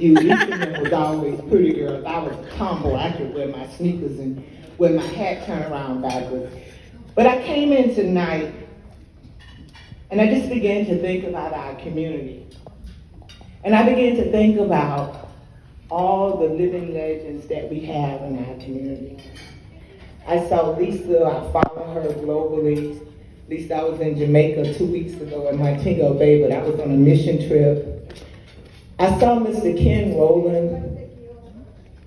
Eastern was always pretty girls. I was a tomboy. I could wear my sneakers and wear my hat turned around backwards. But I came in tonight and I just began to think about our community. And I began to think about all the living legends that we have in our community. I saw Lisa, I follow her globally. Lisa, I was in Jamaica 2 weeks ago in Montego Bay, but I was on a mission trip. I saw Mr. Ken Rowland,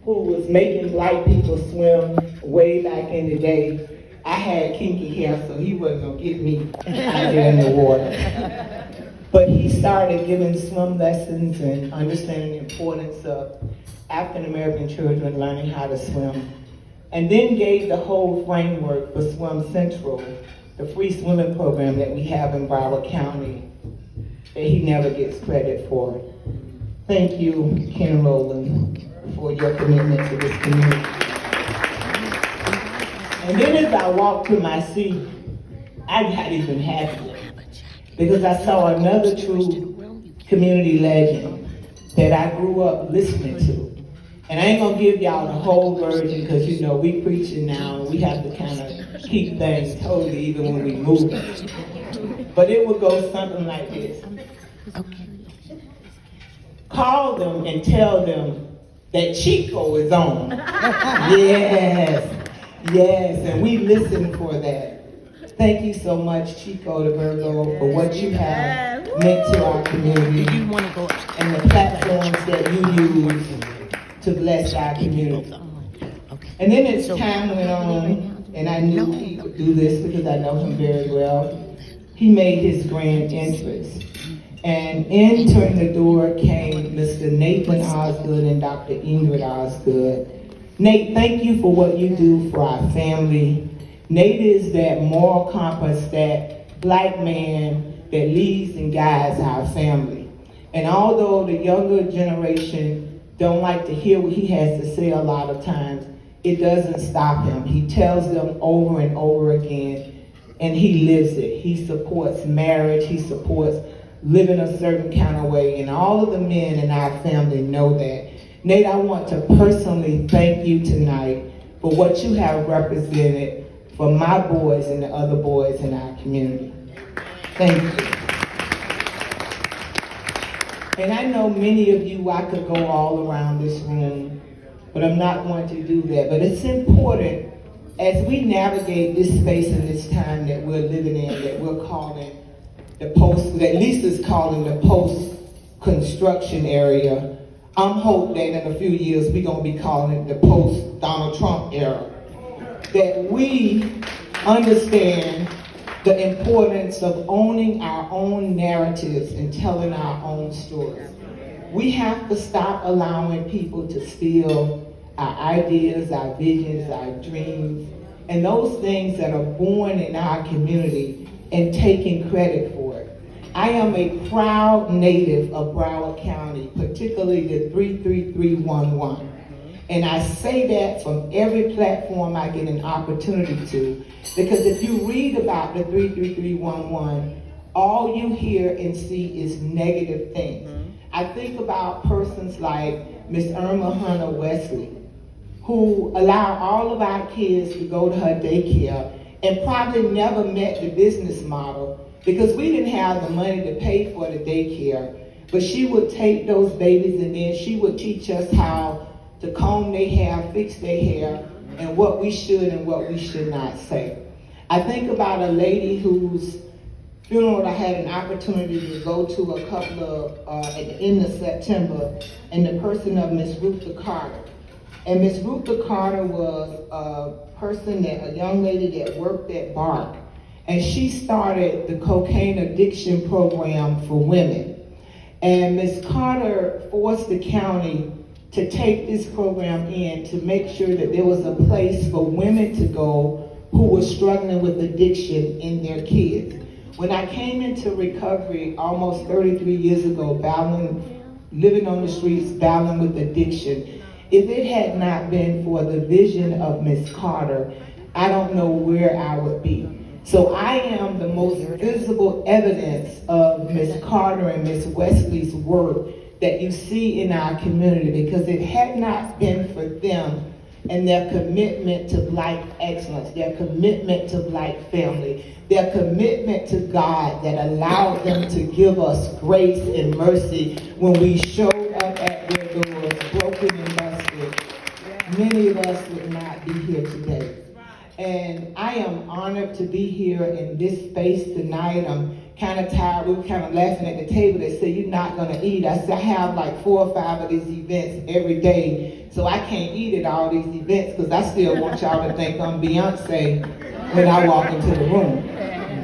who was making black people swim way back in the day. I had kinky hair, so he wasn't gonna get me out there in the water. But he started giving swim lessons and understanding the importance of African American children learning how to swim. And then gave the whole framework for Swim Central, the free swimming program that we have in Broward County, that he never gets credit for. Thank you, Ken Rowland, for your commitment to this community. And then as I walked to my seat, I got even happier because I saw another true community legend that I grew up listening to. And I ain't gonna give y'all the whole version because you know we preaching now and we have to kind of keep things totally even when we move. But it would go something like this. Call them and tell them that Chico is on. Yes, yes, and we listen for that. Thank you so much, Chico de Virgo, for what you have meant to our community and the platforms that you use to bless our community. And then as time went on, and I knew he would do this because I know him very well, he made his grand entrance. And entering the door came Mr. Nathan Osgood and Dr. Ingrid Osgood. Nate, thank you for what you do for our family. Nate is that moral compass, that black man that leads and guides our family. And although the younger generation don't like to hear what he has to say a lot of times, it doesn't stop him. He tells them over and over again, and he lives it. He supports marriage, he supports living a certain kind of way, and all of the men in our family know that. Nate, I want to personally thank you tonight for what you have represented for my boys and the other boys in our community. Thank you. And I know many of you, I could go all around this room, but I'm not going to do that. But it's important as we navigate this space and this time that we're living in, that we're calling the post, that Lisa's calling the post-construction area. I'm hoping that in a few years we're going to be calling it the post-Donald Trump era. That we understand the importance of owning our own narratives and telling our own stories. We have to stop allowing people to steal our ideas, our visions, our dreams, and those things that are born in our community and taking credit for it. I am a proud native of Broward County, particularly the 33311. And I say that from every platform I get an opportunity to, because if you read about the 33311, all you hear and see is negative things. I think about persons like Miss Irma Hunter Wesley, who allowed all of our kids to go to her daycare and probably never met the business model because we didn't have the money to pay for the daycare. But she would take those babies and then she would teach us how to comb their hair, fix their hair, and what we should and what we should not say. I think about a lady whose funeral I had an opportunity to go to a couple of, at the end of September, and the person of Miss Rutha Carter. And Miss Rutha Carter was a young lady that worked at BARC, and she started the cocaine addiction program for women. And Miss Carter forced the county to take this program in to make sure that there was a place for women to go who were struggling with addiction in their kids. When I came into recovery almost 33 years ago, living on the streets, battling with addiction, if it had not been for the vision of Miss Carter, I don't know where I would be. So I am the most visible evidence of Miss Carter and Miss Wesley's work that you see in our community, because it had not been for them and their commitment to Black excellence, their commitment to Black family, their commitment to God that allowed them to give us grace and mercy when we showed up at their doors broken and busted. Many of us would not be here today. And I am honored to be here in this space tonight. I'm kind of tired. We were kind of laughing at the table. They said, "You're not going to eat." I said, I have like 4 or 5 of these events every day, so I can't eat at all these events because I still want y'all to think I'm Beyonce when I walk into the room.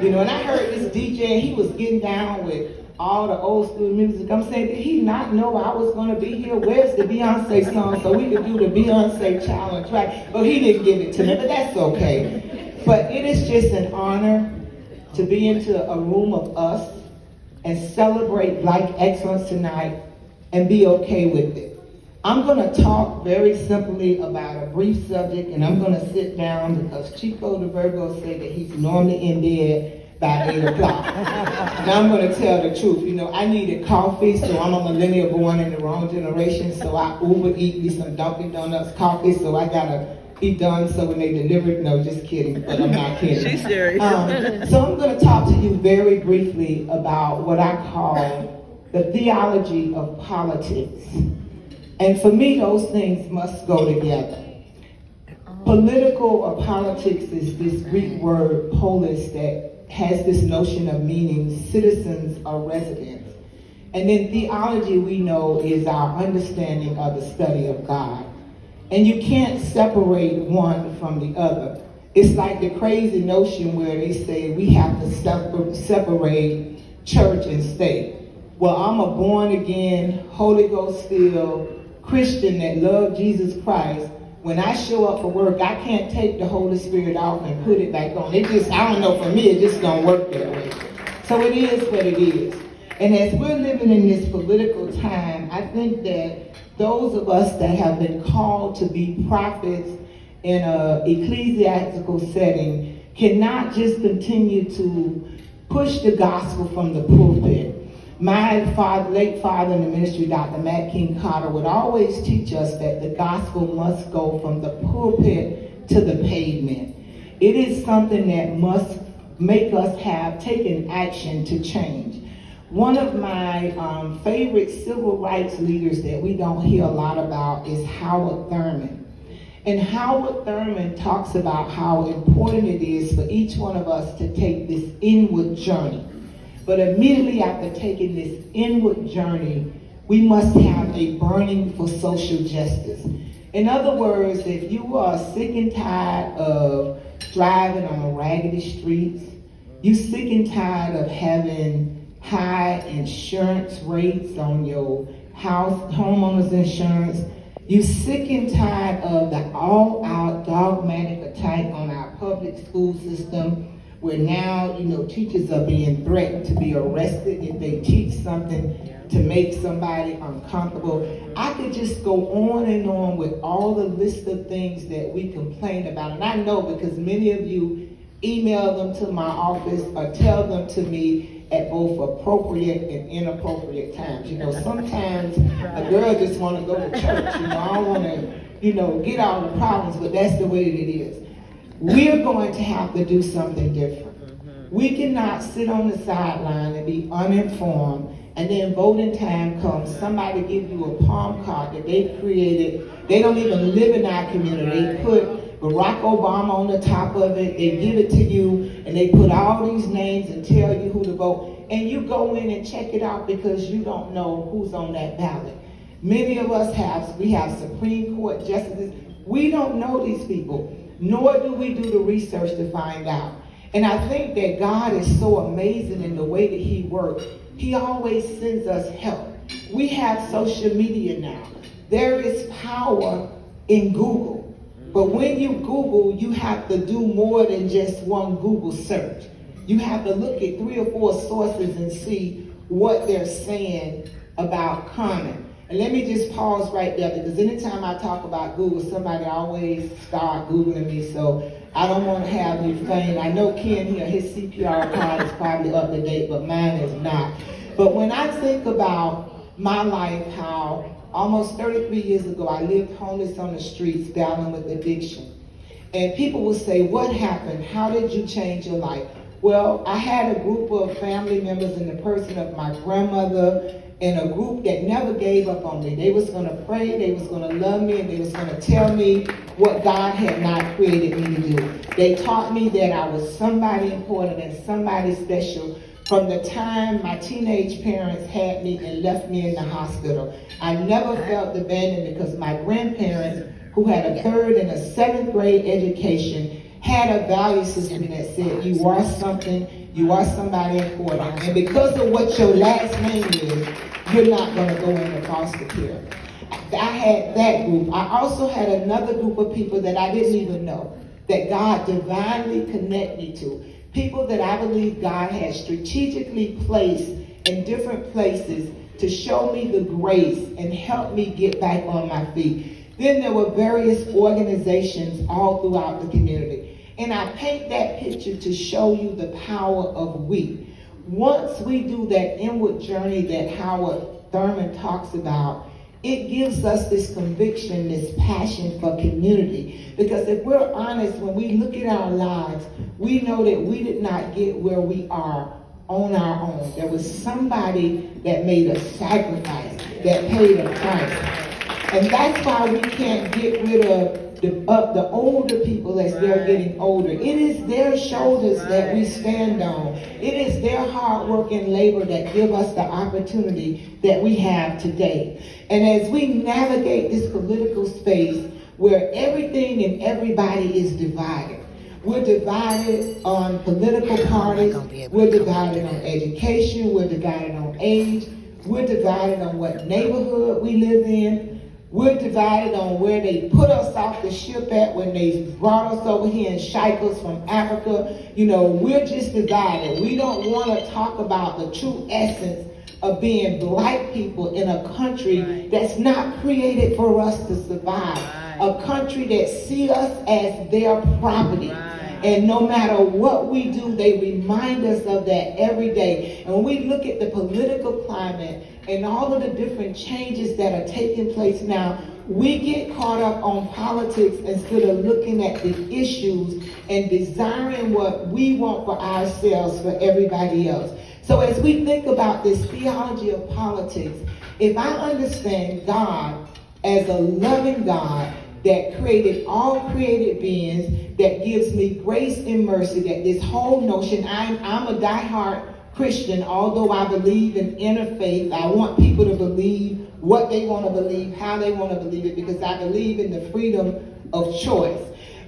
You know, and I heard this DJ, he was getting down with all the old school music. I'm saying, did he not know I was going to be here? Where's the Beyonce song so we could do the Beyonce challenge, right? But he didn't give it to me, but that's okay. But it is just an honor to be into a room of us and celebrate Black excellence tonight and be okay with it. I'm going to talk very simply about a brief subject, and I'm going to sit down because Chico the Virgo said that he's normally in bed by 8 o'clock. And I'm going to tell the truth. You know, I needed coffee, so I'm a millennial born in the wrong generation, so I Uber eat me some Dunkin' Donuts coffee, so I got to be done so when they deliver it. No, just kidding, but I'm not kidding. She's serious. So I'm going to talk to you very briefly about what I call the theology of politics. And for me, those things must go together. Political or politics is this Greek word polis that has this notion of meaning citizens or residents. And then theology, we know, is our understanding of the study of God. And you can't separate one from the other. It's like the crazy notion where they say we have to separate church and state. Well, I'm a born again, Holy Ghost filled Christian that love Jesus Christ. When I show up for work, I can't take the Holy Spirit off and put it back on. It just, I don't know, for me, it just don't work that way. So it is what it is. And as we're living in this political time, I think that those of us that have been called to be prophets in an ecclesiastical setting cannot just continue to push the gospel from the pulpit. My late father in the ministry, Dr. Matt King Carter, would always teach us that the gospel must go from the pulpit to the pavement. It is something that must make us have taken action to change. One of my favorite civil rights leaders that we don't hear a lot about is Howard Thurman. And Howard Thurman talks about how important it is for each one of us to take this inward journey. But immediately after taking this inward journey, we must have a burning for social justice. In other words, if you are sick and tired of driving on raggedy streets, you sick and tired of having high insurance rates on your homeowner's insurance, you sick and tired of the all-out dogmatic attack on our public school system, where now, you know, teachers are being threatened to be arrested if they teach something to make somebody uncomfortable. I could just go on and on with all the list of things that we complain about. And I know because many of you email them to my office or tell them to me at both appropriate and inappropriate times. You know, sometimes a girl just want to go to church. You know, I don't want to, you know, get all the problems, but that's the way that it is. We're going to have to do something different. We cannot sit on the sideline and be uninformed, and then voting time comes, somebody give you a palm card that they created. They don't even live in our community. They put Barack Obama on the top of it. They give it to you, and they put all these names and tell you who to vote. And you go in and check it out because you don't know who's on that ballot. Many of us we have Supreme Court justices. We don't know these people, nor do we do the research to find out. And I think that God is so amazing in the way that he works. He always sends us help. We have social media now. There is power in Google. But when you Google, you have to do more than just one Google search. You have to look at 3 or 4 sources and see what they're saying about comment. And let me just pause right there, because anytime I talk about Google, somebody always start Googling me, so I don't want to have you faint. I know Ken here, his CPR card is probably up to date, but mine is not. But when I think about my life, how almost 33 years ago I lived homeless on the streets battling with addiction. And people will say, what happened? How did you change your life? Well, I had a group of family members in the person of my grandmother and a group that never gave up on me. They was going to pray, they was going to love me, and they was going to tell me what God had not created me to do. They taught me that I was somebody important and somebody special from the time my teenage parents had me and left me in the hospital. I never felt abandoned because my grandparents, who had a 3rd and a 7th grade education, had a value system that said you are something, you are somebody important. And because of what your last name is, you're not going to go into foster care. I had that group. I also had another group of people that I didn't even know, that God divinely connected me to. People that I believe God had strategically placed in different places to show me the grace and help me get back on my feet. Then there were various organizations all throughout the community. And I paint that picture to show you the power of we. Once we do that inward journey that Howard Thurman talks about, it gives us this conviction, this passion for community. Because if we're honest, when we look at our lives, we know that we did not get where we are on our own. There was somebody that made a sacrifice, that paid a price. And that's why we can't get rid of the older people as they're getting older. It is their shoulders that we stand on. It is their hard work and labor that give us the opportunity that we have today. And as we navigate this political space where everything and everybody is divided, we're divided on political parties, we're divided on education, we're divided on age, we're divided on what neighborhood we live in. We're divided on where they put us off the ship at when they brought us over here and shipped us from Africa. You know, we're just divided. We don't want to talk about the true essence of being black people in a country that's not created for us to survive. A country that sees us as their property. And no matter what we do, they remind us of that every day. And when we look at the political climate and all of the different changes that are taking place now, we get caught up on politics instead of looking at the issues and desiring what we want for ourselves, for everybody else. So as we think about this theology of politics, if I understand God as a loving God that created all created beings, that gives me grace and mercy, that this whole notion, I'm a diehard Christian, although I believe in interfaith. I want people to believe what they want to believe, how they want to believe it, because I believe in the freedom of choice.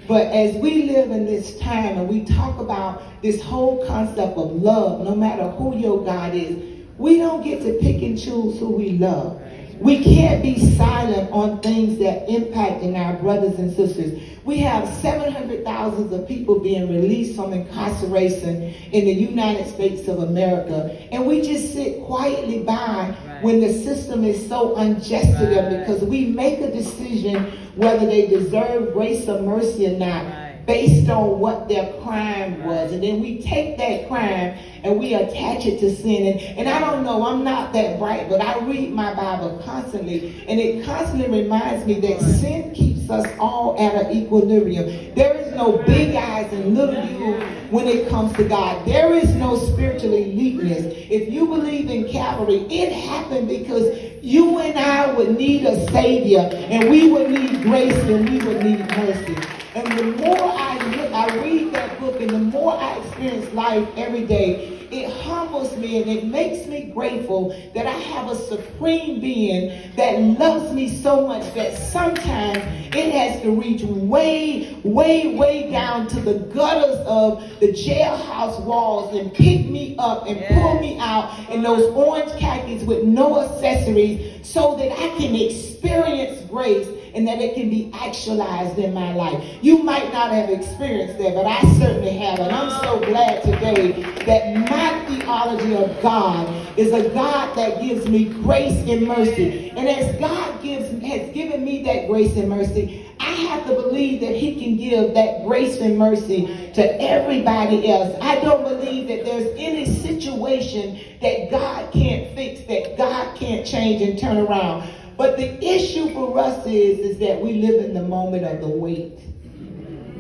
But as we live in this time and we talk about this whole concept of love, no matter who your God is, we don't get to pick and choose who we love. We can't be silent on things that impact in our brothers and sisters. We have 700,000 of people being released from incarceration in the United States of America. And we just sit quietly by when the system is so unjust to them, because we make a decision whether they deserve grace or mercy or not based on what their crime was. And then we take that crime and we attach it to sin. And I don't know, I'm not that bright, but I read my Bible constantly, and it constantly reminds me that sin keeps us all at an equilibrium. There is no big eyes and little you when it comes to God. There is no spiritual eliteness. If you believe in Calvary, it happened because you and I would need a Savior, and we would need grace, and we would need mercy. And the more I read that book, and the more I experience life every day, it humbles me and it makes me grateful that I have a supreme being that loves me so much that sometimes it has to reach way, way, way down to the gutters of the jailhouse walls and pick me up and pull me out in those orange khakis with no accessories so that I can experience grace and that it can be actualized in my life. You might not have experienced that, but I certainly have. And I'm so glad today that my theology of God is a God that gives me grace and mercy. And as God has given me that grace and mercy, I have to believe that he can give that grace and mercy to everybody else. I don't believe that there's any situation that God can't fix, that God can't change and turn around. But the issue for us is that we live in the moment of the wait.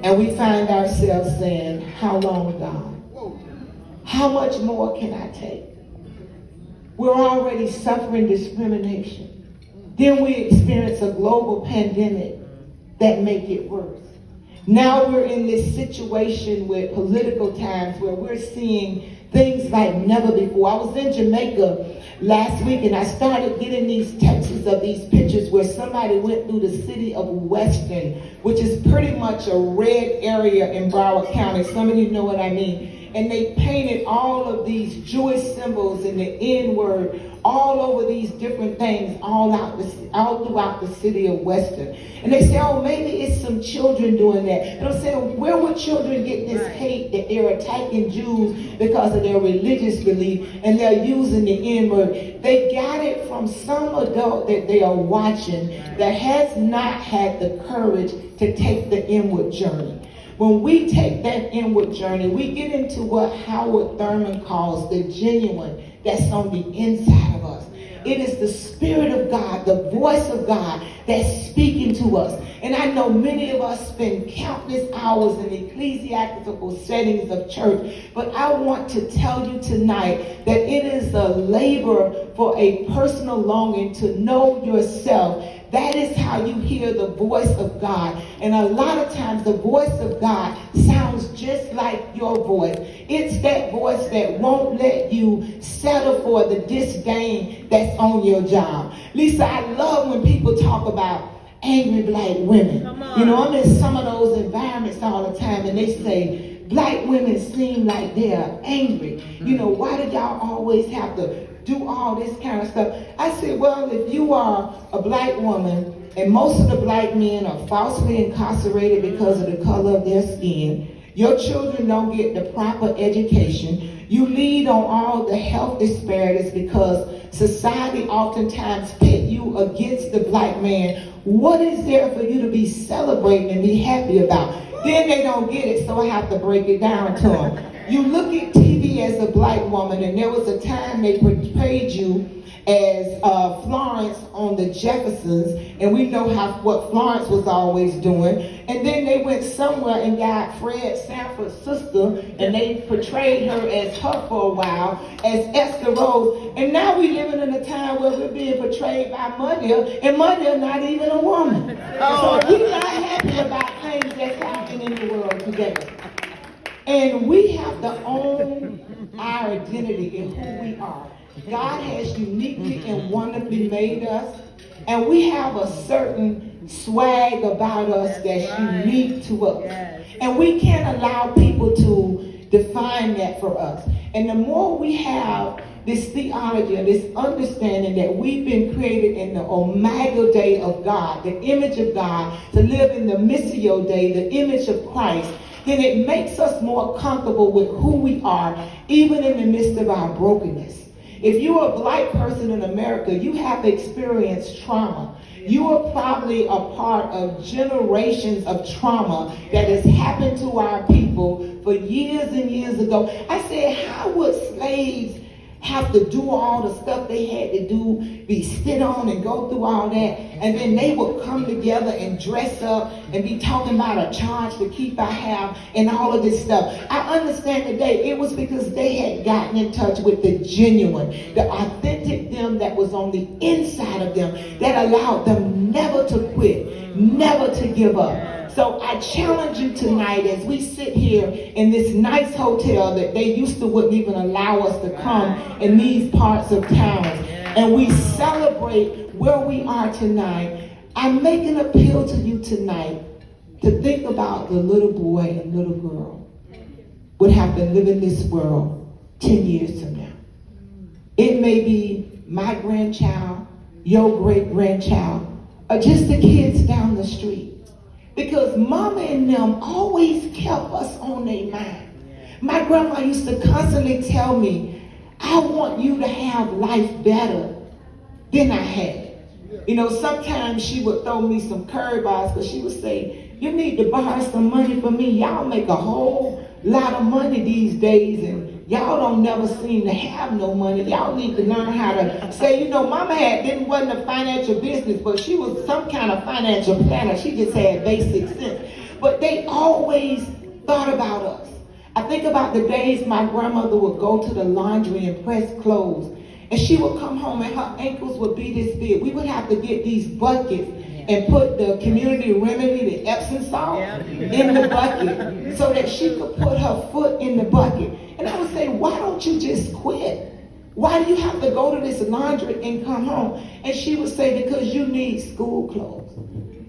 And we find ourselves saying, how long, God? How much more can I take? We're already suffering discrimination. Then we experience a global pandemic that make it worse. Now we're in this situation with political times where we're seeing things like never before. I was in Jamaica last week and I started getting these texts of these pictures where somebody went through the city of Weston, which is pretty much a red area in Broward County. Some of you know what I mean. And they painted all of these Jewish symbols and the N-word all over these different things all throughout the city of Weston. And they say, oh, maybe it's some children doing that. And I'm saying, where would children get this hate that they're attacking Jews because of their religious belief and they're using the N-word? They got it from some adult that they are watching that has not had the courage to take the inward journey. When we take that inward journey, we get into what Howard Thurman calls the genuine that's on the inside of us. It is the Spirit of God, the voice of God that's speaking to us. And I know many of us spend countless hours in ecclesiastical settings of church, but I want to tell you tonight that it is a labor for a personal longing to know yourself. That is how you hear the voice of God. And a lot of times the voice of God sounds just like your voice. It's that voice that won't let you settle for the disdain that's on your job. Lisa, I love when people talk about angry black women. You know, I'm in some of those environments all the time and they say, black women seem like they're angry. You know, why do y'all always have to do all this kind of stuff? I said, well, if you are a black woman and most of the black men are falsely incarcerated because of the color of their skin, your children don't get the proper education, you lead on all the health disparities because society oftentimes pit you against the black man, what is there for you to be celebrating and be happy about? Then they don't get it, so I have to break it down to them. You look at TV as a black woman, and there was a time they portrayed you as Florence on the Jeffersons, and we know what Florence was always doing. And then they went somewhere and got Fred Sanford's sister, and they portrayed her as her for a while, as Esther Rose. And now we're living in a time where we're being portrayed by Muddy, and Muddy not even a woman. So we're not happy about things that's happening in the world today. And we have to own our identity in who we are. God has uniquely and wonderfully made us, and we have a certain swag about us that's unique to us. And we can't allow people to define that for us. And the more we have this theology and this understanding that we've been created in the Omega Day of God, the image of God, to live in the Missio Day, the image of Christ, then it makes us more comfortable with who we are, even in the midst of our brokenness. If you're a black person in America, you have experienced trauma. You are probably a part of generations of trauma that has happened to our people for years and years ago. I said, how would slaves have to do all the stuff they had to do, be sit on and go through all that, and then they would come together and dress up and be talking about a charge to keep I have and all of this stuff. I understand today it was because they had gotten in touch with the genuine, the authentic them that was on the inside of them that allowed them never to quit, never to give up. So I challenge you tonight as we sit here in this nice hotel that they wouldn't even allow us to come in these parts of town, and we celebrate where we are tonight. I make an appeal to you tonight to think about the little boy and little girl would have to live in this world 10 years from now. It may be my grandchild, your great-grandchild, or just the kids down the street. Because mama and them always kept us on their mind. My grandma used to constantly tell me, I want you to have life better than I had. You know, sometimes she would throw me some curveballs, but she would say, you need to borrow some money for me. Y'all make a whole lot of money these days, and Y'all don't never seem to have no money. Y'all need to learn how to say, mama wasn't a financial business, but she was some kind of financial planner. She just had basic sense. But they always thought about us. I think about the days my grandmother would go to the laundry and press clothes, and she would come home and her ankles would be this big. We would have to get these buckets and put the community remedy, the Epsom salt, in the bucket so that she could put her foot in the bucket. And I would say, why don't you just quit? Why do you have to go to this laundry and come home? And she would say, because you need school clothes.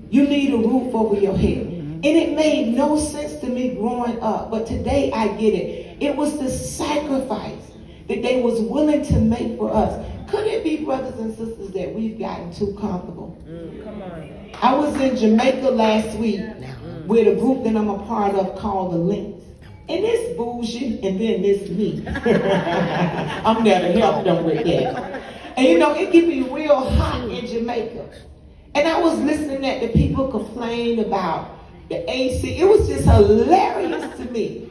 You need a roof over your head. And it made no sense to me growing up, but today I get it. It was the sacrifice that they was willing to make for us. Could it be, brothers and sisters, that we've gotten too comfortable? Come on. I was in Jamaica last week with a group that I'm a part of called the Links. And this bougie, and then this me. I'm there to help them with that. And it can be real hot in Jamaica. And I was listening at the people complain about the AC. It was just hilarious to me.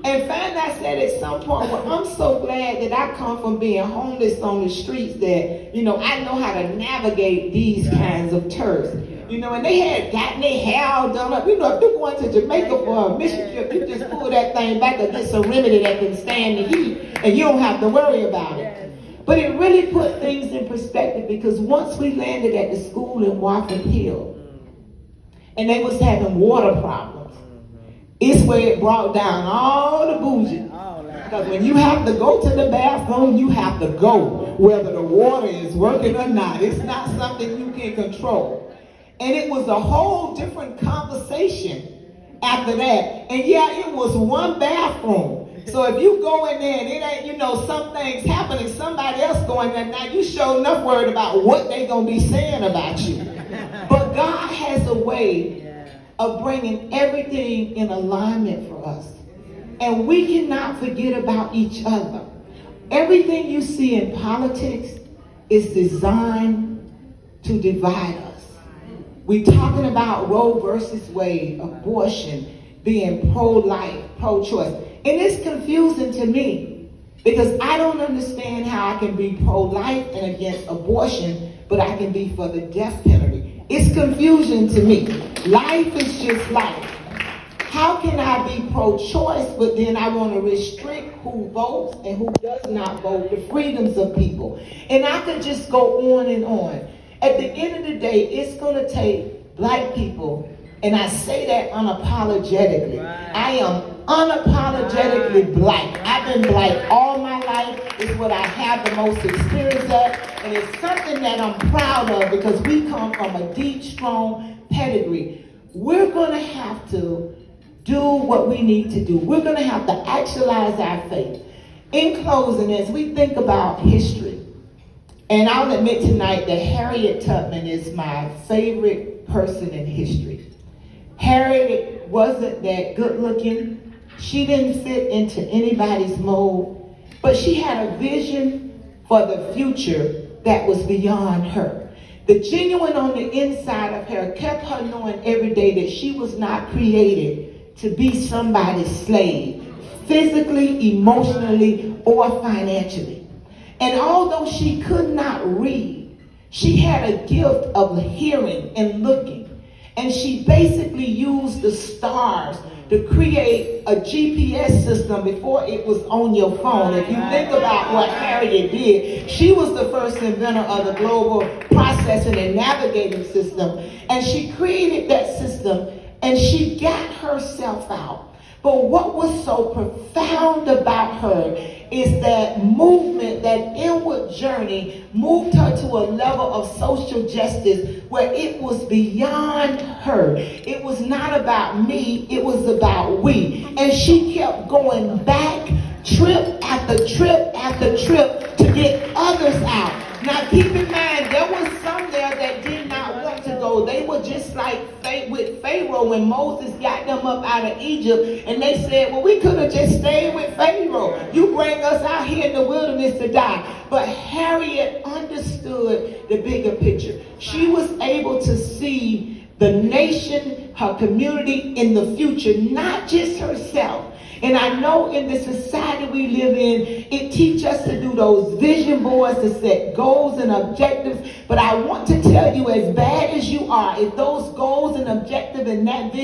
And finally I said at some point, well, I'm so glad that I come from being homeless on the streets that, I know how to navigate these kinds of turfs. And they had gotten their hair all done up. If you're going to Jamaica for a mission trip, you just pull that thing back and get some remedy that can stand the heat, and you don't have to worry about it. But it really put things in perspective, because once we landed at the school in Wofford Hill, and they was having water problems, it's where it brought down all the bougie. Because when you have to go to the bathroom, you have to go, whether the water is working or not. It's not something you can control. And it was a whole different conversation after that. And it was one bathroom. So if you go in there and it ain't, some things happening, somebody else going there, now you sure enough worried about what they gonna be saying about you. But God has a way of bringing everything in alignment for us. And we cannot forget about each other. Everything you see in politics is designed to divide us. We're talking about Roe versus Wade, abortion, being pro-life, pro-choice. And it's confusing to me, because I don't understand how I can be pro-life and against abortion, but I can be for the death penalty. It's confusion to me. Life is just life. How can I be pro-choice, but then I want to restrict who votes and who does not vote, the freedoms of people? And I could just go on and on. At the end of the day, it's going to take black people, and I say that unapologetically. Right. I am unapologetically black. I've been black all my life. It's what I have the most experience of, and it's something that I'm proud of, because we come from a deep, strong pedigree. We're going to have to do what we need to do. We're going to have to actualize our faith. In closing, as we think about history, and I'll admit tonight that Harriet Tubman is my favorite person in history. Harriet wasn't that good looking. She didn't fit into anybody's mold, but she had a vision for the future that was beyond her. The genuine on the inside of her kept her knowing every day that she was not created to be somebody's slave, physically, emotionally, or financially. And although she could not read, she had a gift of hearing and looking. And she basically used the stars to create a GPS system before it was on your phone. If you think about what Harriet did, she was the first inventor of the global processing and navigating system. And she created that system, and she got herself out. But what was so profound about her is that movement, that inward journey, moved her to a level of social justice where it was beyond her. It was not about me, it was about we. And she kept going back, trip after trip after trip, to get others out. Now keep in mind, there was some there that did not want to go. They were just like with Pharaoh when Moses got them up out of Egypt, and they said, well, we could have just stayed with Pharaoh. You bring us out here in the wilderness to die. But Harriet understood the bigger picture. She was able to see the nation, her community in the future, not just herself. And I know in the society we live in, it teaches us to do those vision boards, to set goals and objectives. But I want to tell you, as bad as you are, if those goals and objectives and that vision